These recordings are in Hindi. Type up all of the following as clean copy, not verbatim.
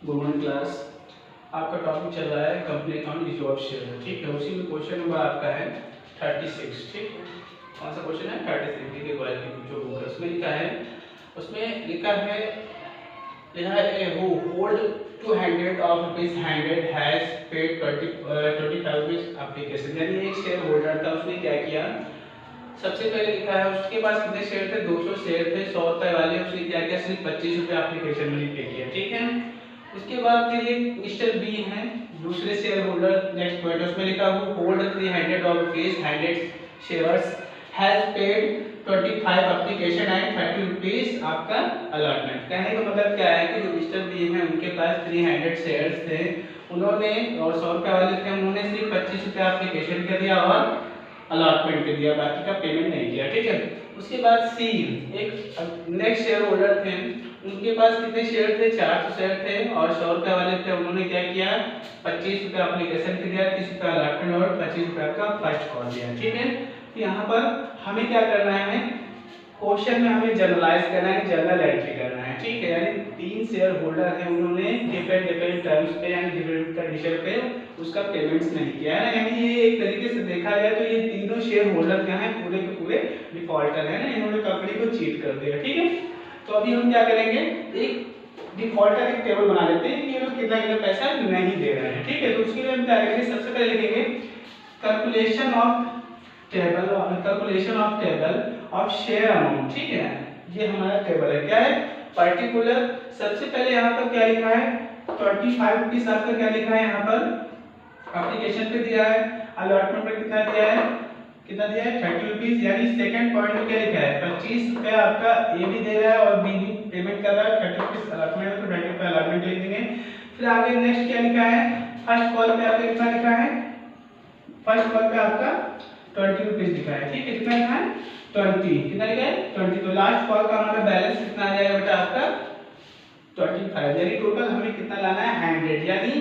Good morning class. आपका टॉपिक चल रहा है company account issue of share, ठीक है। उसी में क्वेश्चन नंबर आपका है 36, ठीक है। कौन सा क्वेश्चन है? 36। देखिए क्वालिटी जो बुक है उसमें लिखा है, who hold 200 of rupees 100 has paid 25 rupees application. यानी एक शेयर होल्डर था, उसने क्या किया, सबसे पहले लिखा है उसके पास कितने शेयर थे, 200 शेयर थे 100 रुपए वाले। उसने क्या किया, सिर्फ 25 रुपए एप्लीकेशन मनी पे किया, ठीक है। उसके बाद फिर ये मिस्टर बी है दूसरे शेयर होल्डर, नेक्स्ट पॉइंट उसमें लिखा हुआ hold 300 of rupees 100 shares has paid 25 application and 30 rupees आपका अलॉटमेंट। कहने का मतलब क्या है कि जो मिस्टर बी है उनके पास 300 शेयर्स थे, उन्होंने और 100 रुपए वाले थे, उन्होंने सिर्फ 25 रुपए एप्लीकेशन कर दिया और अलॉटमेंट कर दिया, बाकी का पेमेंट नहीं किया, ठीक है। उसके बाद सी एक नेक्स्ट शेयर होल्डर थे, उनके पास कितने शेयर थे, 400 शेयर थे और 100 रुपए वाले थे, उन्होंने क्या किया, 25 रुपए एप्लीकेशन के दिया, 30 रुपए अलॉटमेंट और 25 रुपए का फर्स्ट कॉल दिया, ठीक है। तो यहाँ पर हमें क्या करना है, क्वेश्चन में हमें जनरलाइज करना है, जनरल एंट्री करना है, ठीक है। यानी 3 शेयर होल्डर हैं, उन्होंने डिफरेंट टर्म्स पे यानी डिफरेंट कंडीशन पे उसका पेमेंट्स नहीं किया है ना। यानी ये एक तरीके से देखा जाए तो ये तीनों शेयर होल्डर क्या हैं, पूरे के पूरे डिफॉल्टर हैं ना, इन्होंने कंपनी को चीट कर दिया, ठीक है। तो अभी हम क्या करेंगे, एक डिफॉल्टर एक टेबल बना लेते हैं कि ये लोग कितना कितना पैसा नहीं दे रहे हैं, ठीक है। तो उसके लिए हम क्या करेंगे, सबसे पहले लिखेंगे calculation of table of share amount, ठीक है। ये हमारा टेबल है, क्या है, पर्टिकुलर। सबसे पहले यहाँ पर क्या लिखा है, 25 रुपीज आपका क्या लिखा है, यहाँ पर एप्लीकेशन पे दिया है, अलॉटमेंट पे कितना दिया है, 30 रुपीज। यानी सेकंड पॉइंट में क्या लिखा है, 25 रुपया आपका ए भी दे रहा है और बी भी पेमेंट कर रहा है, 30 रुपीज अलॉटमेंट, तो 20 रुपया अलॉटमेंट लिख देंगे। फिर आगे नेक्स्ट क्या लिखा है, फर्स्ट कॉल पे आपका कितना लिखा है, फर्स्ट कॉल पे आपका 20 रुपीज लिखा है, ठीक है। कितना लिखा है, 20, कितना लिखा है, 20। तो लास्ट कॉल का हमारा बैलेंस कितना आ जाएगा बेटा, आपका 25। यानी टोटल हमें कितना लाना है, 100। यानी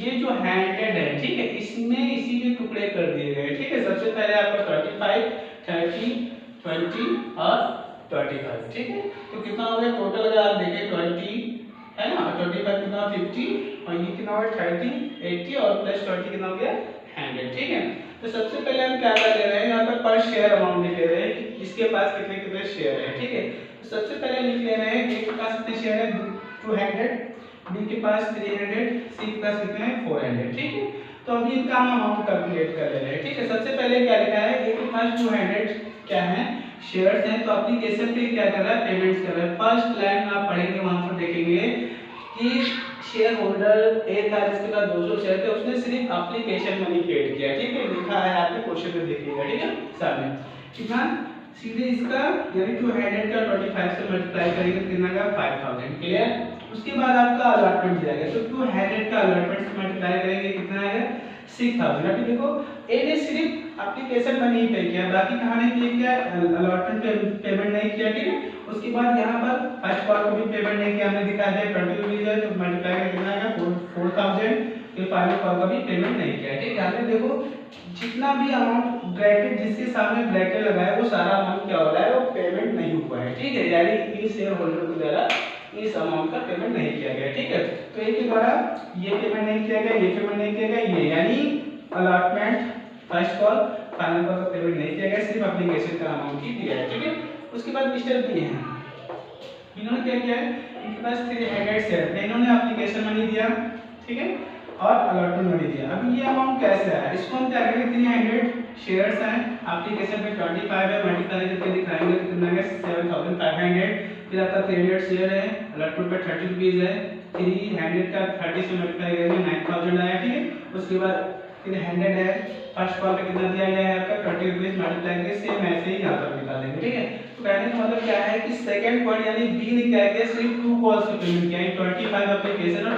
ये जो 100 है, ठीक है, इसमें इसी के टुकड़े कर दिए गए, ठीक है। सबसे पहले आपका 25, 30, 20 और 25, ठीक है। तो कितना हो गया टोटल, अगर आप देखें 20 है ना, 25 कितना 50 और ये कितना हो गया 30, 80 और प्लस 20 कितना हो गया 100, ठीक है। तो सबसे पहले हम क्या कर ले रहे हैं, यहाँ पर शेयर अमाउंट लिख ले रहे हैं कि इसके पास कितने कितने शेयर है, ठीक है। तो सबसे पहले लिख ले रहे हैं, ए के पास कितने शेयर है, 200, बी के पास 300, सी के पास कितने हैं, 400, ठीक है। तो अभी इनका हम अमाउंट कैलकुलेट कर ले रहे हैं, ठीक है। सबसे पहले क्या लिखा है, ए के पास 200 क्या है, शेयर्स हैं, तो एप्लीकेशन पे क्या कर रहा है, पेमेंट्स कर रहा है। फर्स्ट लाइन में आप पढ़ेंगे, वहां पर देखेंगे कि शेयर होल्डर ए था जिसके पास 200 शेयर थे, उसने सिर्फ एप्लीकेशन मनी पेड किया, ठीक है। लिखा है आपके क्वेश्चन में, देखिएगा, ठीक है, सामने कितना, सीधे इसका यानी 200 का 25 से मल्टीप्लाई करेंगे तो कितना का 5000, क्लियर। उसके बाद आपका अलॉटमेंट दिया गया, तो 200 का अलॉटमेंट से मल्टीप्लाई करेंगे कितना आएगा, 6000। अभी देखो ए ने सिर्फ एप्लीकेशन मनी पे किया, बाकी कहां नहीं किया, अलॉटमेंट पेमेंट नहीं किया, ठीक है। उसके बाद यहाँ पर फर्स्ट कॉल को भी पेमेंट नहीं किया, हमने दिखा दिया 20 रुपीज है, तो मल्टीप्लाई करके कितना आएगा 4000। फिर फाइनल कॉल का भी पेमेंट नहीं किया, ठीक है। आपने देखो जितना भी अमाउंट ब्रैकेट जिसके सामने ब्रैकेट लगा है वो सारा अमाउंट क्या हो रहा है, वो पेमेंट नहीं हुआ है, ठीक है। यानी इन शेयर होल्डर के द्वारा इस अमाउंट का पेमेंट नहीं किया गया, ठीक है। तो एक के द्वारा ये पेमेंट नहीं किया गया, ये पेमेंट नहीं किया गया, ये यानी allotment, first call, final call का पेमेंट नहीं किया गया, सिर्फ एप्लीकेशन का अमाउंट ही दिया है, ठीक है। उसके बाद मिस्टर बी हैं, इन्होंने क्या किया है, इनके पास 300 शेयर थे, इन्होंने एप्लीकेशन मनी दिया, ठीक है, और अलॉटमेंट मनी दिया। अभी ये अमाउंट कैसे आया, इसको हम क्या करेंगे, 300 शेयर्स हैं, एप्लीकेशन पे 25 है, मल्टीप्लाई करके दिखाएंगे तो कितना है 7500। फिर आपका 300 शेयर है, अलॉटमेंट पे 30 रुपीज है, 300 का 30 से मल्टीप्लाई करेंगे 9000 आया, ठीक है। उसके बाद 300 है, फर्स्ट कॉल पे कितना दिया गया है आपका 20 रुपीज, मल्टीप्लाई करके सेम ऐसे ही यहाँ पर निकालेंगे, ठीक है। तो कहने का मतलब क्या है कि सेकंड पॉइंट यानी बी ने क्या किया, सिर्फ 2 कॉल्स पे पेमेंट किया, 25 एप्लीकेशन और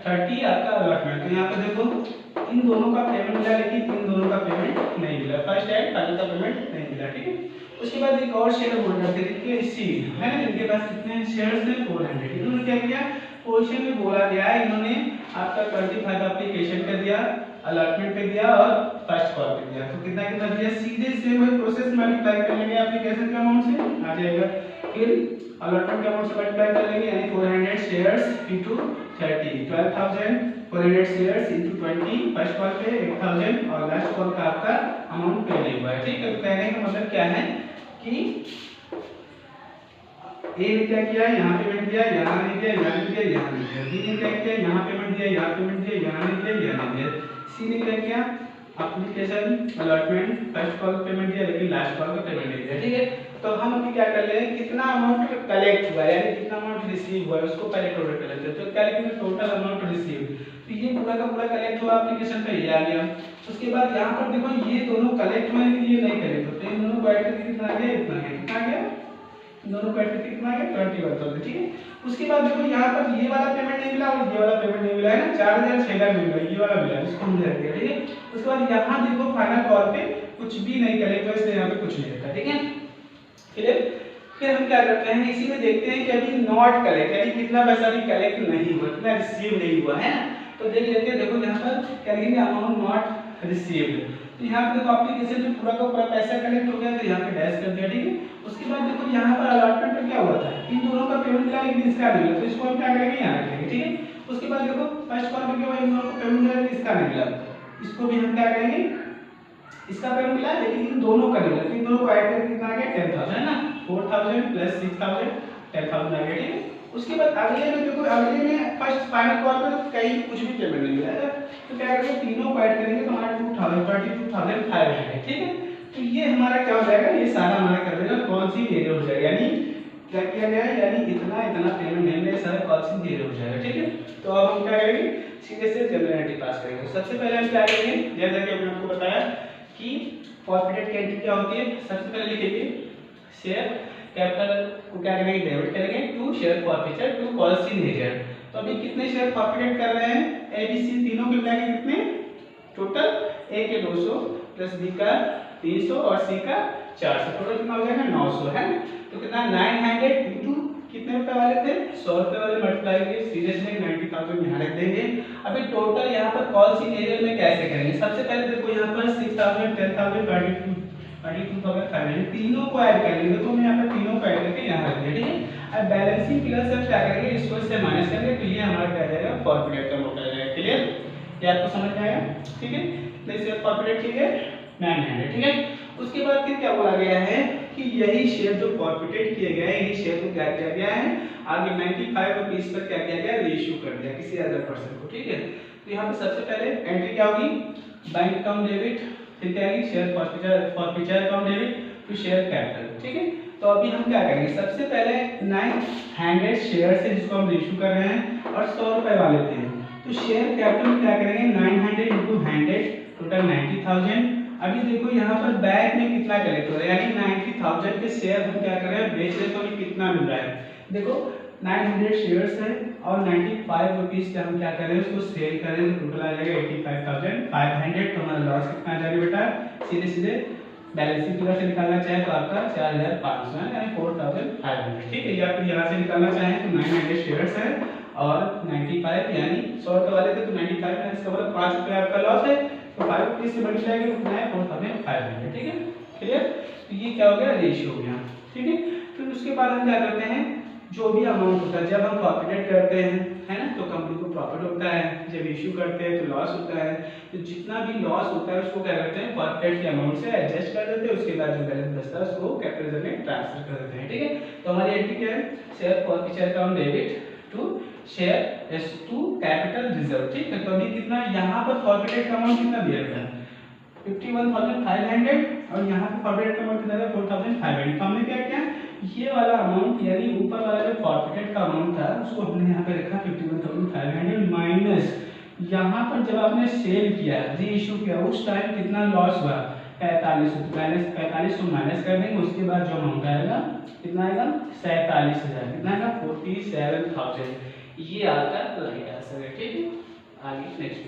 30 आपका अलॉटमेंट। तो यहाँ पे देखो इन दोनों का पेमेंट मिला, लेकिन इन दोनों का पेमेंट नहीं मिला, फर्स्ट एंड फाइनल का पेमेंट नहीं मिला, ठीक है। उसके बाद एक और शेयर होल्डर थे जिनके सी है, इनके पास कितने शेयर्स थे, 400। इन्होंने क्या किया, क्वेश्चन में बोला गया है, इन्होंने आपका 25 एप्लीकेशन कर दिया, अलॉटमेंट पे दिया और फर्स्ट कॉल पे दिया, तो कितना कितना दिया, सीधे से वही प्रोसेस मल्टीप्लाई कर लेंगे एप्लीकेशन के अमाउंट से, आ जाएगा फिर अलॉटमेंट के अमाउंट से मल्टीप्लाई कर लेंगे, यानी 400 shares into 30, 12,400 shares into 20, first call पे 8,000 और लास्ट कॉल का आपका अमाउंट पे नहीं हुआ है। ठीक है, तो कहने का मतलब क्या है कि ए ने क्या किया, यहाँ पेमेंट दिया, यहाँ नहीं दिया, यहाँ नहीं दिया, यहाँ नहीं दिया। बी ने क्या किया, यहाँ पेमेंट दिया, यहाँ पेमेंट दिया, यहाँ नहीं दिया, यहाँ नहीं दिया। सी ने क्या किया, application allotment first call payment दिया लेकिन लास्ट कॉल का पेमेंट नहीं दिया। ठीक है, तो हम अभी क्या कर ले रहे हैं, कितना अमाउंट कलेक्ट हुआ है यानी कितना अमाउंट रिसीव हुआ है उसको पहले टोटल कर लेते हैं। तो क्या लिखेंगे, टोटल अमाउंट रिसीव। तो ये पूरा का पूरा कलेक्ट हुआ एप्लीकेशन पे, ये आ गया। उसके बाद यहाँ पर देखो ये दोनों कलेक्ट हुए लेकिन ये नहीं कलेक्ट होते, इन दोनों को ऐड करके कितना आ गया, इतना आ गया, कितना आ गया, दोनों को ऐड करके कितना आ गया, 21,000। ठीक है, उसके बाद देखो यहाँ पर ये वाला पेमेंट नहीं मिला और ये वाला पेमेंट नहीं मिला है ना, 4,600 मिल रहा है, ये वाला मिला है, इसको हमने रख दिया। ठीक है, उसके बाद यहाँ देखो फाइनल कॉल पे कुछ भी नहीं कलेक्ट हुआ, इसलिए यहाँ पे कुछ नहीं रहता। ठीक है, फिर हम क्या करते हैं, इसी में देखते हैं कि अभी नॉट कलेक्ट यानी कितना पैसा भी कलेक्ट नहीं हुआ, कितना रिसीव नहीं हुआ है ना। तो देख लेते हैं, देखो यहाँ पर क्या लिखेंगे, अमाउंट नॉट रिसीव्ड। तो यहाँ पे देखो एप्लीकेशन में पूरा का पूरा पैसा कलेक्ट हो गया, तो यहाँ पे डैश कर दिया। ठीक है, उसके बाद देखो यहाँ पर अलॉटमेंट में क्या हुआ था, इन दोनों का पेमेंट मिला लेकिन इसका नहीं मिला, तो इसको हम क्या करेंगे, यहाँ रखेंगे। ठीक है, उसके बाद देखो फर्स्ट कॉल पे क्या हुआ, इन दोनों को पेमेंट मिला लेकिन इसका नहीं मिला, इसको भी हम क्या करेंगे, इसका पेमेंट मिला लेकिन इन दोनों का नहीं मिला, तो इन दोनों को ऐड करके कितना आ गया, 10,000 है ना, 4,000 प्लस 6,000 10,000 आ गया। ठीक है, उसके बाद अगले में देखो, अगले में फर्स्ट फाइनल कॉल पे तो कहीं कुछ भी पेमेंट नहीं मिला है, तो क्या करेंगे, तीनों को ऐड करेंगे तो हमारा 22,500। ठीक है, तो ये हमारा क्या हो जाएगा, ये सारा हमारा कर देगा कौन सी एरिया हो जाएगा, यानी क्या किया गया है, यानी इतना इतना पेमेंट नहीं मिला, सारा कौन सी एरिया हो जाएगा। ठीक है, तो अब हम क्या करेंगे, सीधे से जनरल पास करेंगे। सबसे पहले हम क्या करेंगे, जैसा कि मैंने आपको बताया कि फॉरफिटेड की एंट्री क्या होती है, सबसे पहले लिखेंगे शेयर कैपिटल को क्या करेंगे, डेबिट करेंगे to share forfeited to policy major. तो अभी कितने शेयर फॉरफिटेड कर रहे हैं, ए बी सी तीनों के मिला के कितने, टोटल ए के 200 प्लस बी का 300 और सी का 400, टोटल कितना हो जाएगा, 900 है। तो कितना, 900 इंटू कितने रुपए वाले थे, 100 रुपए वाले मल्टीप्लाई करके सीधे से 90,000 यहाँ रख देंगे। अभी टोटल यहाँ पर कॉल सी एरिया में कैसे करेंगे, सबसे पहले देखो यहाँ पर 6,000 10,000 22,500 तीनों को ऐड करेंगे, तो मैं यहाँ पर तीनों को ऐड करके यहाँ रख दिया। ठीक है, अब बैलेंसिंग फिगर से क्या करेंगे, इसको इससे माइनस करेंगे, तो ये हमारा क्या जाएगा, फॉरफिटेड का अमाउंट आ जाएगा। क्लियर, ये आपको समझ में आया। ठीक है, तो इससे फॉरफिटेड ठीक है 900। ठीक है, उसके बाद फिर क्या बोला गया है कि यही शेयर जो फॉरफिटेड किए गए हैं, यही शेयर को क्या किया गया है, आगे 95 रुपीस पर क्या किया गया, रीइश्यू कर दिया किसी अदर पर्सन को। ठीक है, तो यहाँ पे सबसे पहले एंट्री क्या होगी, बैंक अकाउंट डेबिट, फिर क्या आएगी, share forfeiture account debit to share capital. ठीक है, तो अभी हम क्या करेंगे, सबसे पहले 900 शेयर से जिसको हम रीइश्यू कर रहे हैं और 100 रुपए वाले थे, तो शेयर कैपिटल में क्या करेंगे, 900 इंटू 100 टोटल 90,000। अभी देखो यहाँ पर बैंक में कितना कलेक्ट हो रहा है, यानी 90,000 के शेयर हम क्या कर रहे हैं, बेच रहे हैं, तो अभी कितना मिल रहा है, देखो 900 शेयर्स है और 95 रुपीस पे हम क्या कर रहे हैं, उसको सेल कर रहे हैं, तो टोटल आ जाएगा 85,500। तो हमारा लॉस कितना आ जाएगा बेटा, सीधे सीधे बैलेंसिंग फिगर से निकालना चाहे तो आपका 4,500 यानी 4,500। ठीक है, या फिर यहाँ से निकालना चाहें तो 900 शेयर्स है और 95 यानी 100 रुपए वाले थे तो 95 है, इसका मतलब 5 रुपए आपका लॉस है, तो 5 रुपीस से मल्टीप्लाई करके कितना है, 4,500। ठीक है, क्लियर, तो ये क्या हो गया, रेशियो हो गया। ठीक है, फिर उसके बाद हम क्या करते हैं, जो भी अमाउंट होता है, जब हम फॉरफिटेड करते हैं है ना, तो कंपनी को प्रॉफिट होता है, जब इश्यू करते हैं तो लॉस होता है, तो जितना भी लॉस होता है उसको क्या करते हैं, फॉरफिटेड के अमाउंट से एडजस्ट कर देते हैं, उसके बाद जो बैलेंस बचता है उसको कैपिटल रिजर्व में ट्रांसफर कर देते हैं। ठीक है, तो हमारी एंट्री क्या है, share forfeiture account debit to share S to capital reserve. ठीक है, तो अभी कितना यहाँ पर फॉरफिटेड का अमाउंट कितना दिया गया है, 51,500 और यहाँ पे फॉरफिटेड का अमाउंट कितना है, 4,500। तो हमने क्या किया, ये वाला अमाउंट यानी ऊपर वाला जो फॉरफिटेड का अमाउंट था उसको हमने यहाँ पे रखा 51,500 माइनस यहाँ पर जब आपने सेल किया, री इशू किया, उस टाइम कितना लॉस हुआ, 45 को माइनस कर देंगे, उसके बाद जो अमाउंट आएगा कितना आएगा, 47,000, कितना आएगा, 47,000। ये आपका राइट आंसर है। ठीक है, आगे नेक्स्ट